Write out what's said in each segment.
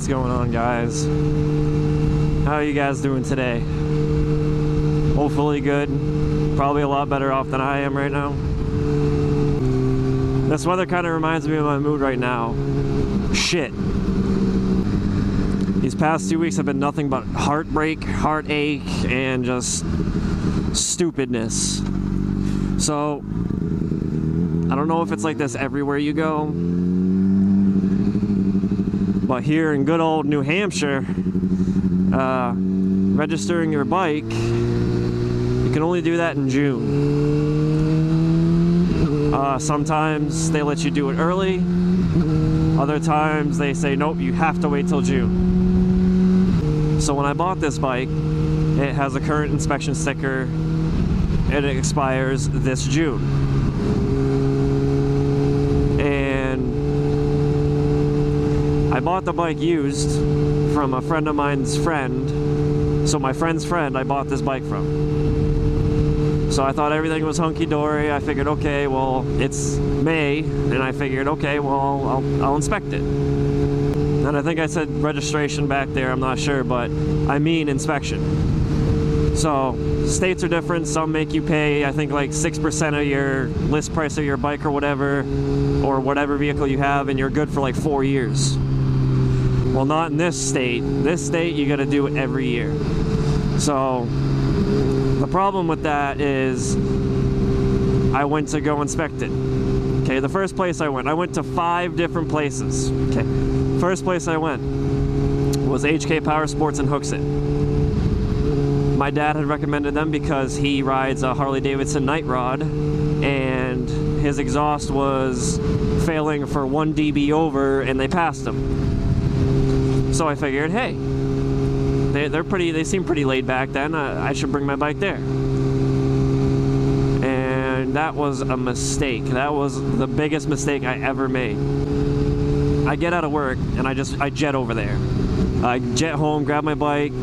What's going on, guys? How are you guys doing today? Hopefully good. Probably a lot better off than I am right now. This weather kind of reminds me of my mood right now. Shit. These past 2 weeks have been nothing but heartbreak, heartache, and just stupidness. So, I don't know if it's like this everywhere you go, but here in good old New Hampshire, registering your bike, you can only do that in June. Sometimes they let you do it early. Other times they say, nope, you have to wait till June. So when I bought this bike, it has a current inspection sticker and it expires this June. And I bought the bike used from a friend of mine's friend. So my friend's friend I bought this bike from. So I thought everything was hunky-dory. I figured, okay, well, it's May, and I figured, okay, well, I'll inspect it. And I think I said registration back there, I'm not sure, but I mean inspection. So states are different. Some make you pay, I think, like 6% of your list price of your bike or whatever vehicle you have, and you're good for like 4 years. Well, not in this state. This state, you got to do it every year. So the problem with that is I went to go inspect it. Okay, the first place I went to 5 different places. Okay, first place I went was HK Power Sports in Hooksett. My dad had recommended them because he rides a Harley-Davidson Night Rod, and his exhaust was failing for 1 dB over, and they passed him. So I figured, hey, they seem pretty laid back then. I should bring my bike there. And that was a mistake. That was the biggest mistake I ever made. I get out of work and I jet over there. I jet home, grab my bike,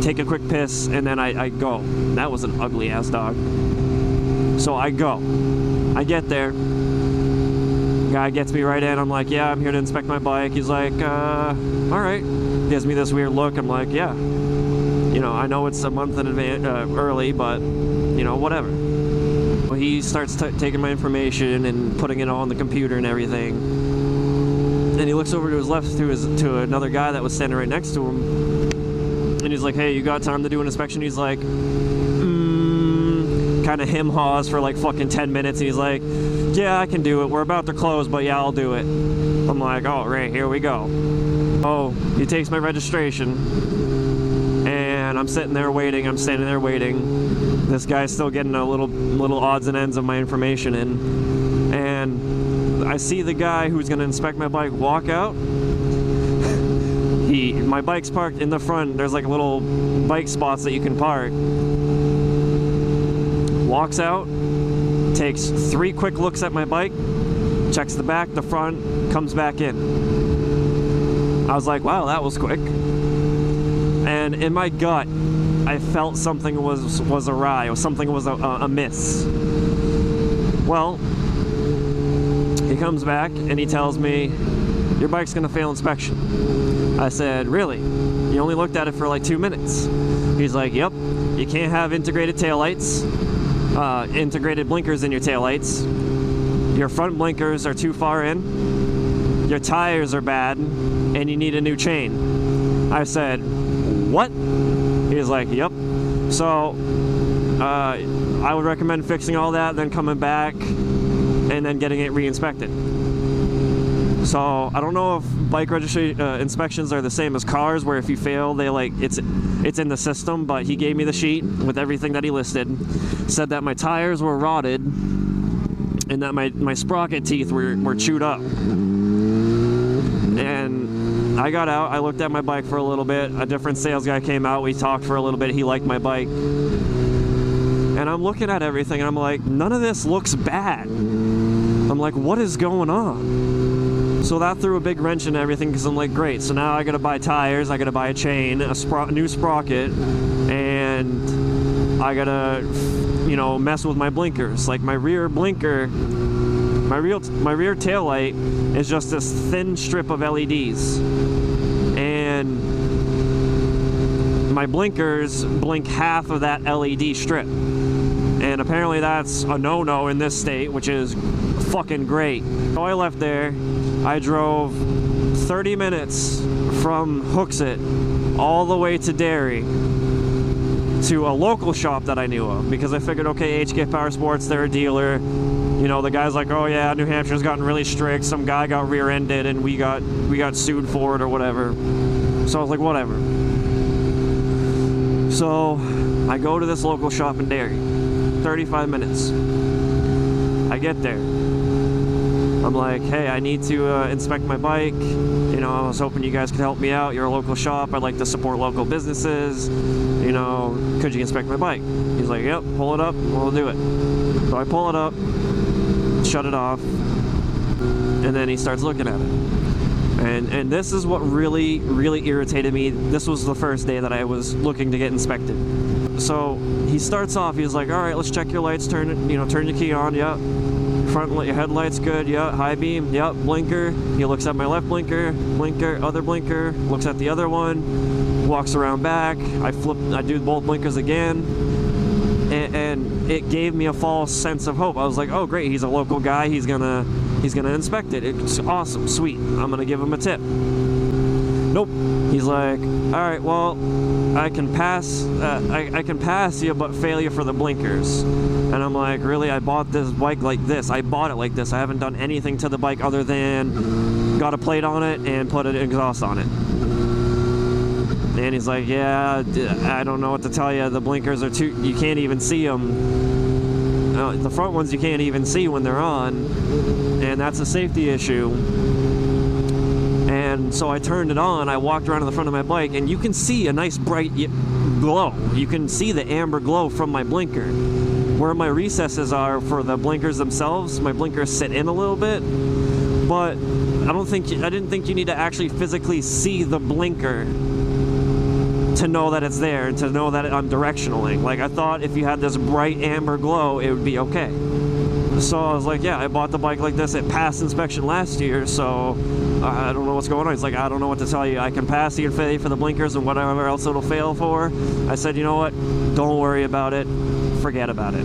take a quick piss, and then I go. That was an ugly ass dog. So I go. I get there. Guy gets me right in. I'm like, yeah, I'm here to inspect my bike. He's like, all right. Gives me this weird look. I'm like, yeah. You know, I know it's a month in advance, early, but, you know, whatever. Well, he starts taking my information and putting it all on the computer and everything. And he looks over to his left to another guy that was standing right next to him. And he's like, hey, you got time to do an inspection? He's like, kind of hem-haws for like fucking 10 minutes. And he's like, yeah, I can do it. We're about to close, but yeah, I'll do it. I'm like, oh, right, here we go. Oh, he takes my registration. And I'm sitting there waiting. I'm standing there waiting. This guy's still getting a little odds and ends of my information in. And I see the guy who's going to inspect my bike walk out. My bike's parked in the front. There's like little bike spots that you can park. Walks out, takes 3 quick looks at my bike, checks the back, the front, comes back in. I was like, wow, that was quick. And in my gut, I felt something was awry, or something was amiss. Well, he comes back and he tells me, your bike's gonna fail inspection. I said, really? You only looked at it for like 2 minutes. He's like, yep, you can't have integrated taillights, integrated blinkers in your taillights. Your front blinkers are too far in. Your tires are bad, and you need a new chain. I said, what? He's like, yep. So I would recommend fixing all that, then coming back and then getting it re-inspected. So I don't know if bike registry inspections are the same as cars, where if you fail, they it's in the system. But he gave me the sheet with everything that he listed. Said that my tires were rotted and that my sprocket teeth were chewed up. And I got out. I looked at my bike for a little bit. A different sales guy came out. We talked for a little bit. He liked my bike. And I'm looking at everything, and I'm like, none of this looks bad. I'm like, what is going on? So that threw a big wrench into everything, because I'm like, great, so now I gotta buy tires, I gotta buy a chain, a new sprocket, and I gotta, mess with my blinkers. Like my rear blinker, my rear tail light is just this thin strip of LEDs. And and my blinkers blink half of that LED strip. And apparently that's a no-no in this state, which is fucking great. So I left there. I drove 30 minutes from Hooksett all the way to Derry to a local shop that I knew of, because I figured, okay, HK Power Sports, they're a dealer. You know, the guy's like, oh yeah, New Hampshire's gotten really strict. Some guy got rear-ended and we got sued for it or whatever. So I was like, whatever. So I go to this local shop in Derry. 35 minutes. I get there. I'm like, hey, I need to inspect my bike. You know, I was hoping you guys could help me out. You're a local shop. I'd like to support local businesses. You know, could you inspect my bike? He's like, yep, pull it up. We'll do it. So I pull it up, shut it off, and then he starts looking at it. And this is what really, really irritated me. This was the first day that I was looking to get inspected. So he starts off, he's like, all right, let's check your lights, turn your key on, yeah. Front your headlight's good, yeah. High beam, yeah. Blinker. He looks at my left blinker, other blinker, looks at the other one, walks around back. I do both blinkers again, and it gave me a false sense of hope. I was like, oh great, he's a local guy, he's gonna inspect it. It's awesome, sweet. I'm gonna give him a tip. Nope. He's like, all right, well, I can pass you, but fail you for the blinkers. And I'm like, really? I bought this bike like this. I bought it like this. I haven't done anything to the bike other than got a plate on it and put an exhaust on it. And he's like, yeah, I don't know what to tell you. The blinkers are you can't even see them. The front ones you can't even see when they're on, and that's a safety issue. And so I turned it on, I walked around to the front of my bike, and you can see a nice bright glow. You can see the amber glow from my blinker. Where my recesses are for the blinkers themselves, my blinkers sit in a little bit, but I didn't think you need to actually physically see the blinker to know that it's there and to know that I'm directionaling. Like, I thought if you had this bright amber glow, it would be okay. So I was like, yeah, I bought the bike like this. It passed inspection last year, so I don't know what's going on. He's like, I don't know what to tell you. I can pass you and fail you for the blinkers and whatever else it'll fail for. I said, you know what? Don't worry about it. Forget about it.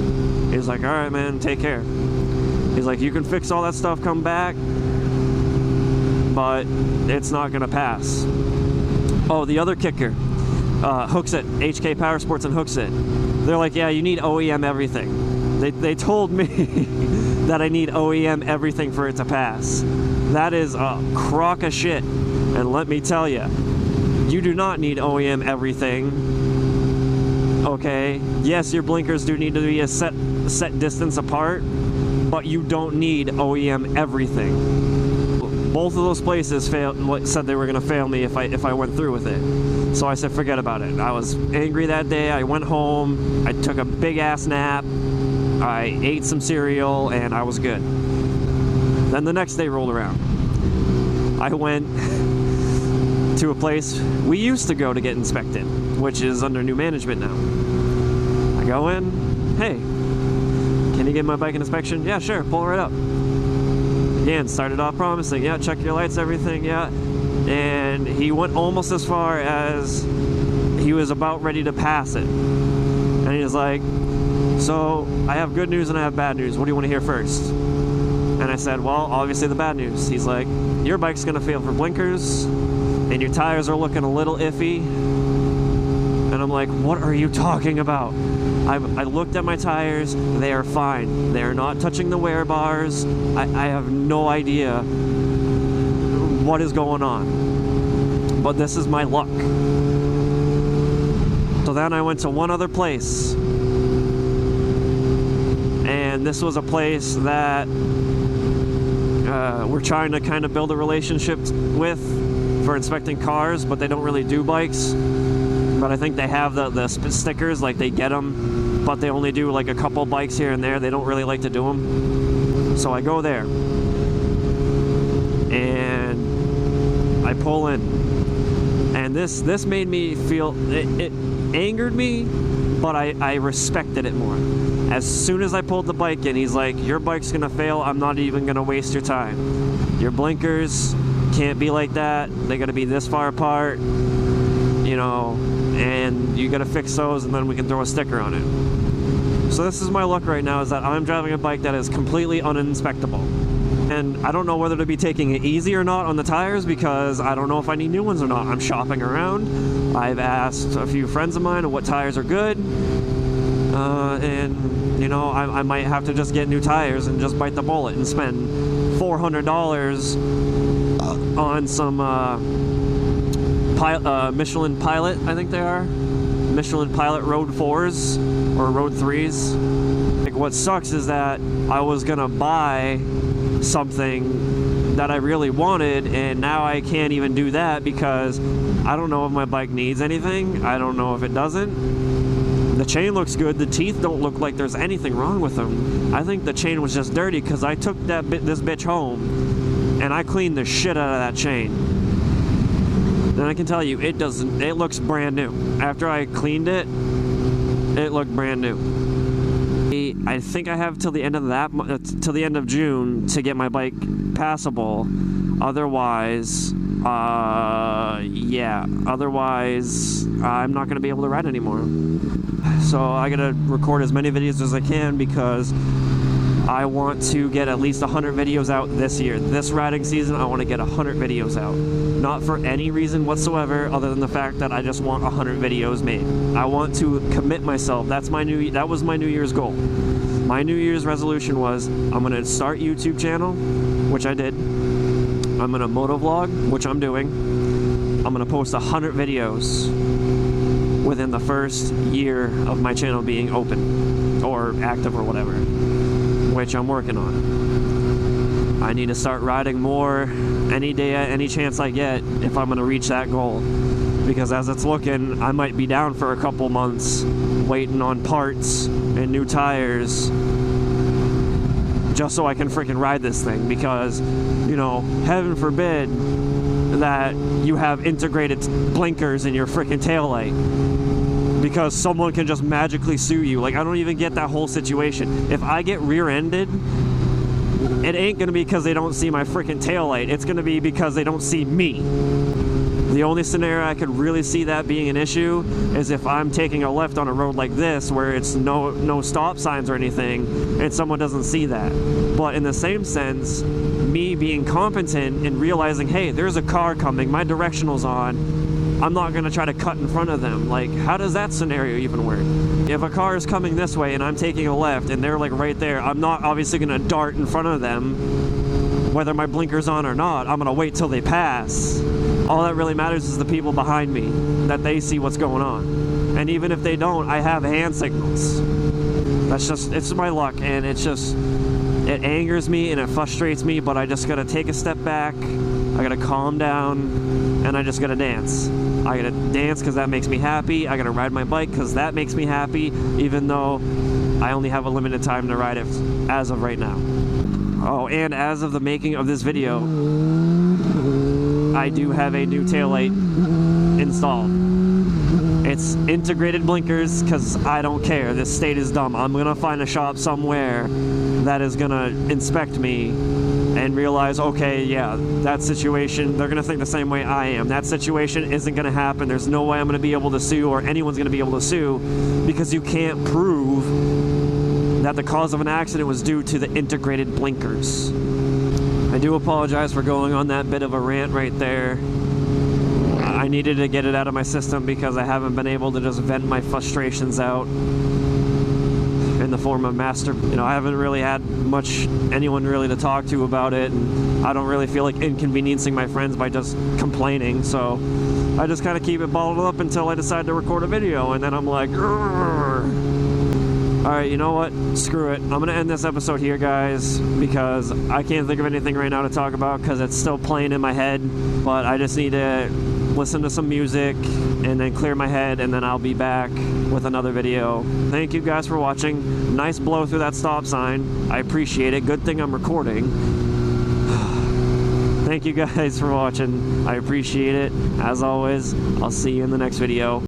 He's like, all right, man, take care. He's like, you can fix all that stuff, come back, but it's not going to pass. Oh, the other kicker, Hooksett, HK Power Sports and Hooksett. They're like, yeah, you need OEM everything. They told me that I need OEM everything for it to pass. That is a crock of shit. And let me tell you, you do not need OEM everything. Okay? Yes, your blinkers do need to be a set distance apart, but you don't need OEM everything. Both of those places said they were going to fail me if I went through with it. So I said, forget about it. I was angry that day. I went home. I took a big-ass nap. I ate some cereal, and I was good. Then the next day rolled around. I went to a place we used to go to get inspected, which is under new management now. I go in, hey, can you give my bike an inspection? Yeah, sure, pull right up. Again, started off promising, yeah, check your lights, everything, yeah. And he went almost as far as he was about ready to pass it. And he was like, so I have good news and I have bad news. What do you want to hear first? And I said, well, obviously the bad news. He's like, your bike's going to fail for blinkers and your tires are looking a little iffy. And I'm like, what are you talking about? I looked at my tires. They are fine. They are not touching the wear bars. I have no idea what is going on. But this is my luck. So then I went to one other place. And this was a place that we're trying to kind of build a relationship with for inspecting cars, but they don't really do bikes. But I think they have the stickers, like they get them, but they only do like a couple bikes here and there. They don't really like to do them. So I go there and I pull in, and this made me feel, it angered me, but I respected it more. As soon as I pulled the bike in, he's like, your bike's gonna fail. I'm not even gonna waste your time. Your blinkers, can't be like that. They got to be this far apart, you know, and you got to fix those, and then we can throw a sticker on it. So this is my luck right now, is that I'm driving a bike that is completely uninspectable. And I don't know whether to be taking it easy or not on the tires, because I don't know if I need new ones or not. I'm shopping around. I've asked a few friends of mine what tires are good. And, you know, I might have to just get new tires and just bite the bullet and spend $400 on some Michelin Pilot, I think they are. Michelin Pilot Road 4s or Road 3s. Like, what sucks is that I was gonna buy something that I really wanted, and now I can't even do that because I don't know if my bike needs anything. I don't know if it doesn't. The chain looks good. The teeth don't look like there's anything wrong with them. I think the chain was just dirty because I took this bitch home and I cleaned the shit out of that chain. And I can tell you, it looks brand new. After I cleaned it, it looked brand new. I think I have till the end of till the end of June to get my bike passable. Otherwise, yeah. Otherwise, I'm not going to be able to ride anymore. So I got to record as many videos as I can because I want to get at least 100 videos out this year. This riding season, I want to get 100 videos out. Not for any reason whatsoever other than the fact that I just want 100 videos made. I want to commit myself. That was my New Year's goal. My New Year's resolution was I'm going to start YouTube channel, which I did. I'm going to motovlog, which I'm doing. I'm going to post 100 videos within the first year of my channel being open or active or whatever, which I'm working on. I need to start riding more any day, any chance I get if I'm going to reach that goal. Because as it's looking, I might be down for a couple months waiting on parts and new tires just so I can freaking ride this thing. Because, you know, heaven forbid that you have integrated blinkers in your freaking taillight because someone can just magically sue you. Like, I don't even get that whole situation. If I get rear-ended, it ain't gonna be because they don't see my freaking taillight. It's gonna be because they don't see me. The only scenario I could really see that being an issue is if I'm taking a left on a road like this where it's no stop signs or anything and someone doesn't see that. But in the same sense, me being competent and realizing, hey, there's a car coming, my directional's on, I'm not going to try to cut in front of them. Like, how does that scenario even work? If a car is coming this way and I'm taking a left and they're like right there, I'm not obviously going to dart in front of them, whether my blinker's on or not. I'm going to wait till they pass. All that really matters is the people behind me, that they see what's going on. And even if they don't, I have hand signals. It's my luck, and it angers me and it frustrates me, but I just gotta take a step back, I gotta calm down, and I just gotta dance. I gotta dance because that makes me happy. I gotta ride my bike because that makes me happy, even though I only have a limited time to ride it as of right now. Oh, and as of the making of this video, I do have a new taillight installed. It's integrated blinkers because I don't care. This state is dumb. I'm gonna find a shop somewhere that is gonna inspect me and realize, okay, yeah, that situation, they're gonna think the same way I am. That situation isn't gonna happen. There's no way I'm gonna be able to sue, or anyone's gonna be able to sue, because you can't prove that the cause of an accident was due to the integrated blinkers. I do apologize for going on that bit of a rant right there. I needed to get it out of my system because I haven't been able to just vent my frustrations out in the form of I haven't really had anyone really to talk to about it, and I don't really feel like inconveniencing my friends by just complaining, so I just kind of keep it bottled up until I decide to record a video, and then I'm like, alright, you know what? Screw it. I'm going to end this episode here, guys, because I can't think of anything right now to talk about because it's still playing in my head, but I just need to listen to some music and then clear my head, and then I'll be back with another video. Thank you guys for watching. Nice blow through that stop sign. I appreciate it. Good thing I'm recording. Thank you guys for watching. I appreciate it. As always, I'll see you in the next video.